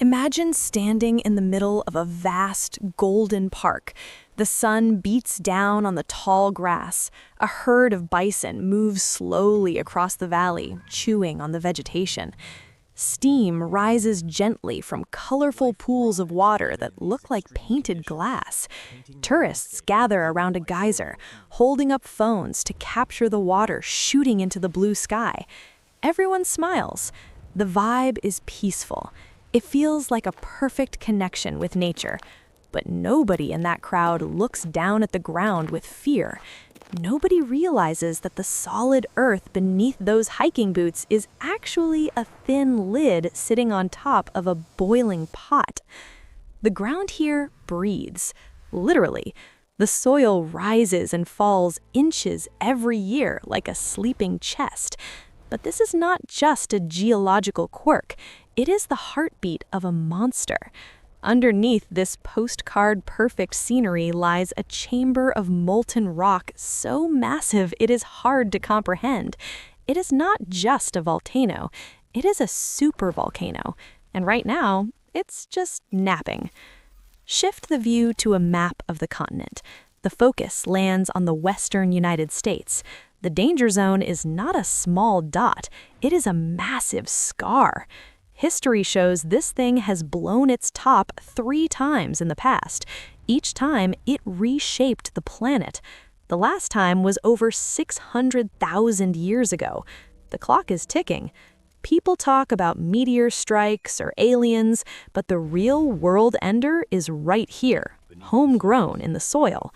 Imagine standing in the middle of a vast golden park. The sun beats down on the tall grass. A herd of bison moves slowly across the valley, chewing on the vegetation. Steam rises gently from colorful pools of water that look like painted glass. Tourists gather around a geyser, holding up phones to capture the water shooting into the blue sky. Everyone smiles. The vibe is peaceful. It feels like a perfect connection with nature. But nobody in that crowd looks down at the ground with fear. Nobody realizes that the solid earth beneath those hiking boots is actually a thin lid sitting on top of a boiling pot. The ground here breathes, literally. The soil rises and falls inches every year like a sleeping chest. But this is not just a geological quirk. It is the heartbeat of a monster. Underneath this postcard-perfect scenery lies a chamber of molten rock so massive it is hard to comprehend. It is not just a volcano. It is a supervolcano. And right now, it's just napping. Shift the view to a map of the continent. The focus lands on the western United States. The danger zone is not a small dot. It is a massive scar. History shows this thing has blown its top 3 times in the past. Each time, it reshaped the planet. The last time was over 600,000 years ago. The clock is ticking. People talk about meteor strikes or aliens, but the real world ender is right here, homegrown in the soil.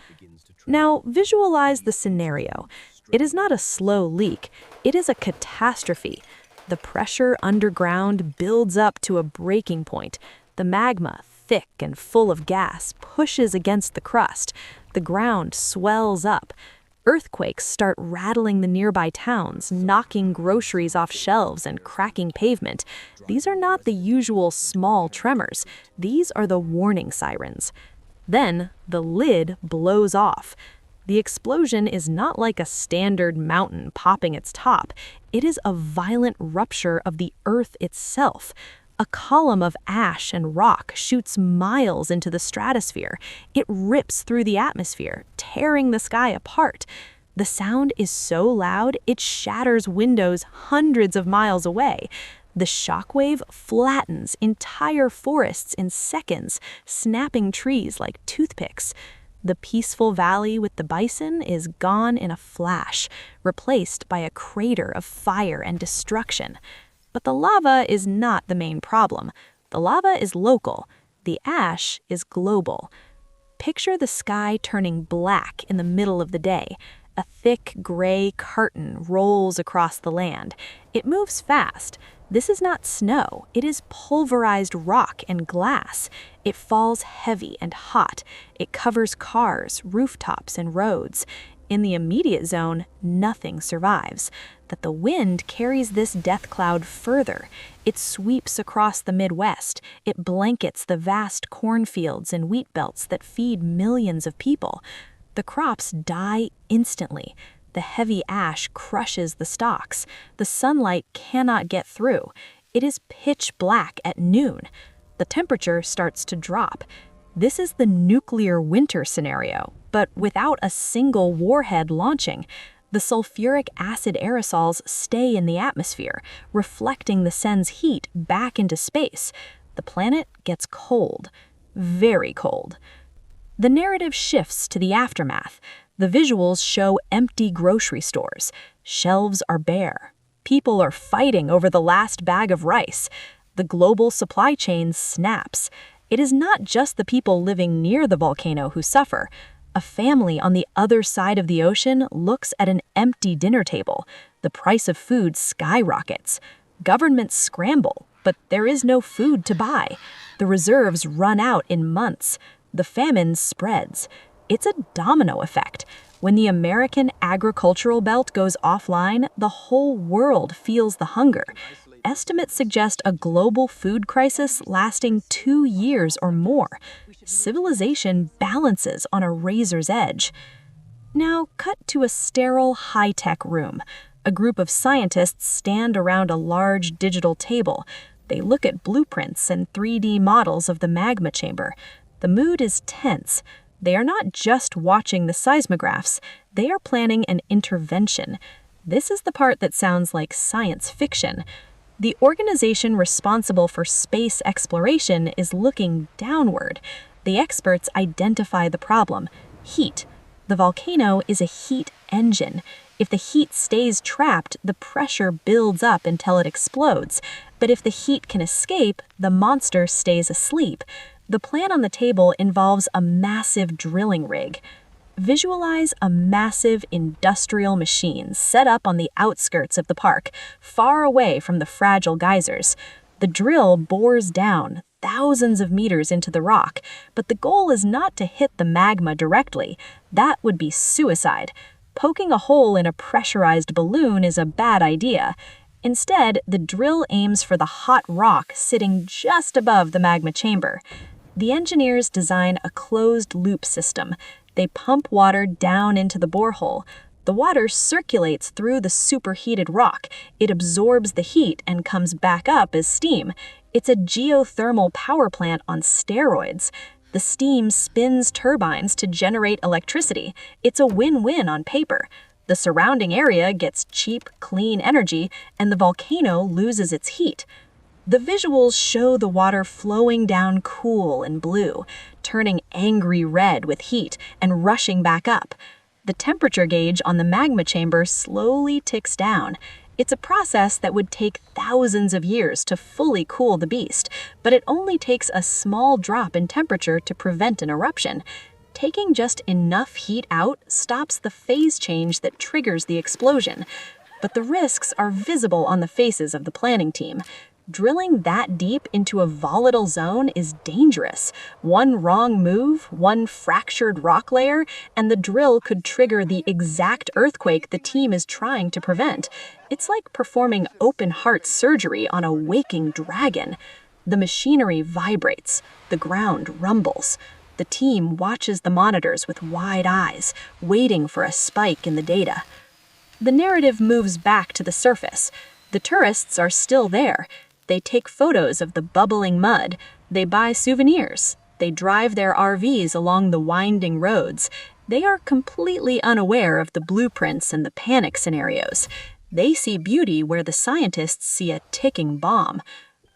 Now, visualize the scenario. It is not a slow leak. It is a catastrophe. The pressure underground builds up to a breaking point. The magma, thick and full of gas, pushes against the crust. The ground swells up. Earthquakes start rattling the nearby towns, knocking groceries off shelves and cracking pavement. These are not the usual small tremors. These are the warning sirens. Then, the lid blows off. The explosion is not like a standard mountain popping its top. It is a violent rupture of the earth itself. A column of ash and rock shoots miles into the stratosphere. It rips through the atmosphere, tearing the sky apart. The sound is so loud, it shatters windows hundreds of miles away. The shockwave flattens entire forests in seconds, snapping trees like toothpicks. The peaceful valley with the bison is gone in a flash, replaced by a crater of fire and destruction. But the lava is not the main problem. The lava is local. The ash is global. Picture the sky turning black in the middle of the day. A thick gray curtain rolls across the land. It moves fast. This is not snow. It is pulverized rock and glass. It falls heavy and hot. It covers cars, rooftops, and roads. In the immediate zone, nothing survives. But the wind carries this death cloud further. It sweeps across the Midwest. It blankets the vast cornfields and wheat belts that feed millions of people. The crops die instantly. The heavy ash crushes the stalks. The sunlight cannot get through. It is pitch black at noon. The temperature starts to drop. This is the nuclear winter scenario, but without a single warhead launching. The sulfuric acid aerosols stay in the atmosphere, reflecting the sun's heat back into space. The planet gets cold, very cold. The narrative shifts to the aftermath. The visuals show empty grocery stores. Shelves are bare. People are fighting over the last bag of rice. The global supply chain snaps. It is not just the people living near the volcano who suffer. A family on the other side of the ocean looks at an empty dinner table. The price of food skyrockets. Governments scramble, but there is no food to buy. The reserves run out in months. The famine spreads. It's a domino effect. When the American agricultural belt goes offline, the whole world feels the hunger. Estimates suggest a global food crisis lasting 2 years or more. Civilization balances on a razor's edge. Now, cut to a sterile, high-tech room. A group of scientists stand around a large digital table. They look at blueprints and 3D models of the magma chamber. The mood is tense. They are not just watching the seismographs, they are planning an intervention. This is the part that sounds like science fiction. The organization responsible for space exploration is looking downward. The experts identify the problem: heat. The volcano is a heat engine. If the heat stays trapped, the pressure builds up until it explodes. But if the heat can escape, the monster stays asleep. The plan on the table involves a massive drilling rig. Visualize a massive industrial machine set up on the outskirts of the park, far away from the fragile geysers. The drill bores down thousands of meters into the rock, but the goal is not to hit the magma directly. That would be suicide. Poking a hole in a pressurized balloon is a bad idea. Instead, the drill aims for the hot rock sitting just above the magma chamber. The engineers design a closed-loop system. They pump water down into the borehole. The water circulates through the superheated rock. It absorbs the heat and comes back up as steam. It's a geothermal power plant on steroids. The steam spins turbines to generate electricity. It's a win-win on paper. The surrounding area gets cheap, clean energy, and the volcano loses its heat. The visuals show the water flowing down cool and blue, turning angry red with heat and rushing back up. The temperature gauge on the magma chamber slowly ticks down. It's a process that would take thousands of years to fully cool the beast, but it only takes a small drop in temperature to prevent an eruption. Taking just enough heat out stops the phase change that triggers the explosion. But the risks are visible on the faces of the planning team. Drilling that deep into a volatile zone is dangerous. One wrong move, one fractured rock layer, and the drill could trigger the exact earthquake the team is trying to prevent. It's like performing open-heart surgery on a waking dragon. The machinery vibrates. The ground rumbles. The team watches the monitors with wide eyes, waiting for a spike in the data. The narrative moves back to the surface. The tourists are still there. They take photos of the bubbling mud. They buy souvenirs. They drive their RVs along the winding roads. They are completely unaware of the blueprints and the panic scenarios. They see beauty where the scientists see a ticking bomb.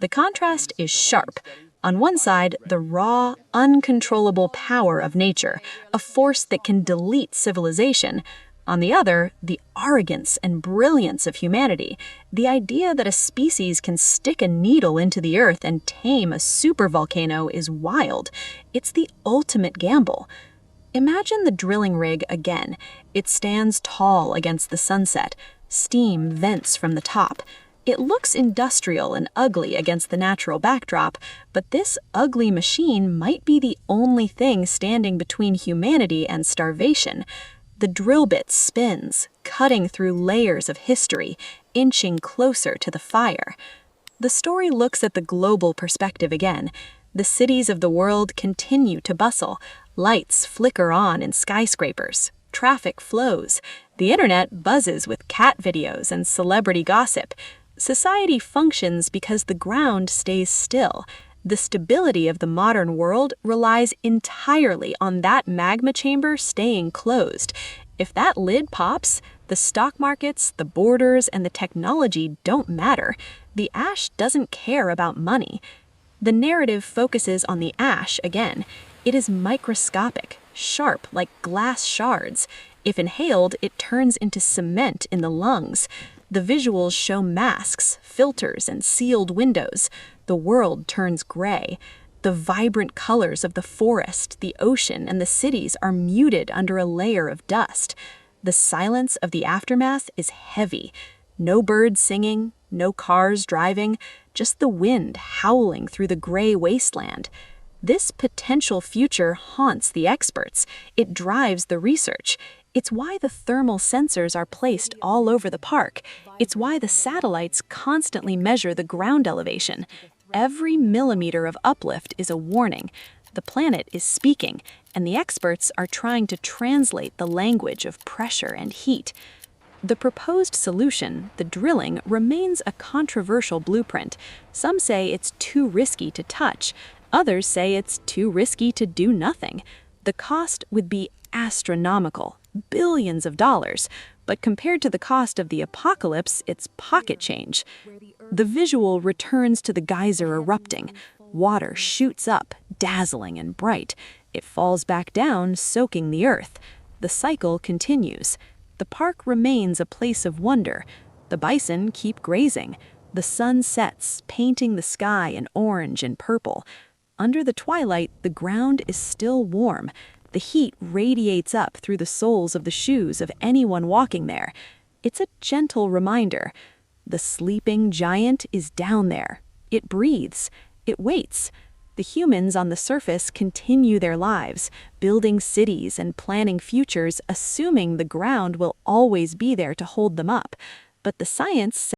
The contrast is sharp. On one side, the raw, uncontrollable power of nature, a force that can delete civilization. On the other, the arrogance and brilliance of humanity, the idea that a species can stick a needle into the earth and tame a supervolcano is wild. It's the ultimate gamble. Imagine the drilling rig again. It stands tall against the sunset. Steam vents from the top. It looks industrial and ugly against the natural backdrop, but this ugly machine might be the only thing standing between humanity and starvation. The drill bit spins, cutting through layers of history, inching closer to the fire. The story looks at the global perspective again. The cities of the world continue to bustle. Lights flicker on in skyscrapers. Traffic flows. The internet buzzes with cat videos and celebrity gossip. Society functions because the ground stays still. The stability of the modern world relies entirely on that magma chamber staying closed. If that lid pops, the stock markets, the borders, and the technology don't matter. The ash doesn't care about money. The narrative focuses on the ash again. It is microscopic, sharp like glass shards. If inhaled, it turns into cement in the lungs. The visuals show masks, filters, and sealed windows. The world turns gray. The vibrant colors of the forest, the ocean, and the cities are muted under a layer of dust. The silence of the aftermath is heavy. No birds singing, no cars driving, just the wind howling through the gray wasteland. This potential future haunts the experts. It drives the research. It's why the thermal sensors are placed all over the park. It's why the satellites constantly measure the ground elevation. Every millimeter of uplift is a warning. The planet is speaking, and the experts are trying to translate the language of pressure and heat. The proposed solution, the drilling, remains a controversial blueprint. Some say it's too risky to touch, others say it's too risky to do nothing. The cost would be astronomical, billions of dollars, but compared to the cost of the apocalypse, it's pocket change. The visual returns to the geyser erupting. Water shoots up, dazzling and bright. It falls back down, soaking the earth. The cycle continues. The park remains a place of wonder. The bison keep grazing. The sun sets, painting the sky in orange and purple. Under the twilight, the ground is still warm. The heat radiates up through the soles of the shoes of anyone walking there. It's a gentle reminder. The sleeping giant is down there. It breathes. It waits. The humans on the surface continue their lives, building cities and planning futures, assuming the ground will always be there to hold them up. But the science